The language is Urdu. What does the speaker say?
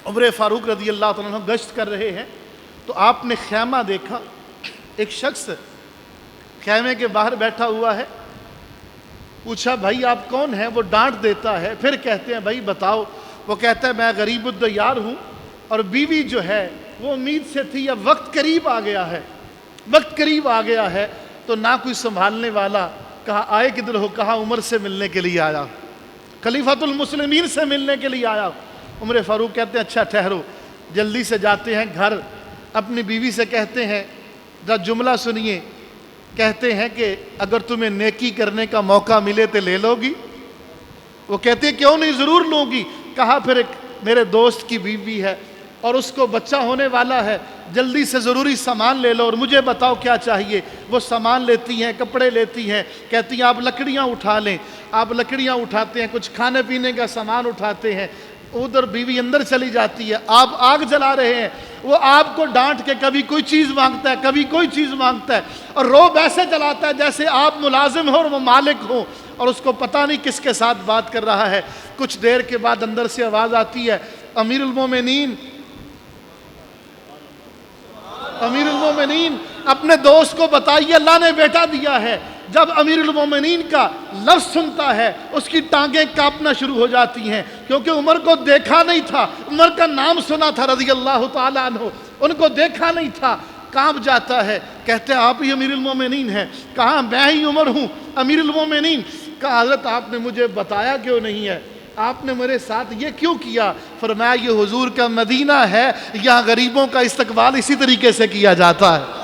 عمر فاروق رضی اللہ تعالیٰ عنہ گشت کر رہے ہیں تو آپ نے خیمہ دیکھا، ایک شخص خیمے کے باہر بیٹھا ہوا ہے. پوچھا بھائی آپ کون ہیں؟ وہ ڈانٹ دیتا ہے. پھر کہتے ہیں بھائی بتاؤ. وہ کہتا ہے میں غریب الدیار ہوں اور بیوی جو ہے وہ امید سے تھی، اب وقت قریب آ گیا ہے، وقت قریب آ گیا ہے تو نہ کوئی سنبھالنے والا. کہا آئے کدھر ہو؟ کہا عمر سے ملنے کے لیے آیا، خلیفۃ المسلمین سے ملنے کے لیے آیا. عمر فاروق کہتے ہیں اچھا ٹھہرو. جلدی سے جاتے ہیں گھر، اپنی بیوی سے کہتے ہیں ذرا جملہ سنیے. کہتے ہیں کہ اگر تمہیں نیکی کرنے کا موقع ملے تو لے لو گی؟ وہ کہتے ہیں کیوں نہیں، ضرور لوں گی. کہا پھر ایک میرے دوست کی بیوی ہے اور اس کو بچہ ہونے والا ہے، جلدی سے ضروری سامان لے لو اور مجھے بتاؤ کیا چاہیے. وہ سامان لیتی ہیں، کپڑے لیتی ہیں. کہتی ہیں آپ لکڑیاں اٹھا لیں. آپ لکڑیاں اٹھاتے ہیں، کچھ کھانے پینے کا سامان اٹھاتے ہیں. ادھر بیوی اندر چلی جاتی ہے. آپ آگ جلا رہے ہیں، وہ آپ کو ڈانٹ کے کبھی کوئی چیز مانگتا ہے، کبھی کوئی چیز مانگتا ہے اور روب ایسے جلاتا ہے جیسے آپ ملازم ہو اور وہ مالک ہو اور اس کو پتہ نہیں کس کے ساتھ بات کر رہا ہے. کچھ دیر کے بعد اندر سے آواز آتی ہے امیر المومنین، امیر المومنین اپنے دوست کو بتائیے اللہ نے بیٹا دیا ہے. جب امیر المومنین کا لفظ سنتا ہے اس کی ٹانگیں کانپنا شروع ہو جاتی ہیں، کیونکہ عمر کو دیکھا نہیں تھا. عمر کا نام سنا تھا رضی اللہ تعالیٰ عنہ، ان کو دیکھا نہیں تھا. کانپ جاتا ہے. کہتے ہیں آپ ہی امیر المومنین ہیں؟ کہا میں ہی عمر ہوں امیر المومنین. کہا حضرت آپ نے مجھے بتایا کیوں نہیں ہے؟ آپ نے میرے ساتھ یہ کیوں کیا؟ فرمایا یہ حضور کا مدینہ ہے، یہاں غریبوں کا استقبال اسی طریقے سے کیا جاتا ہے.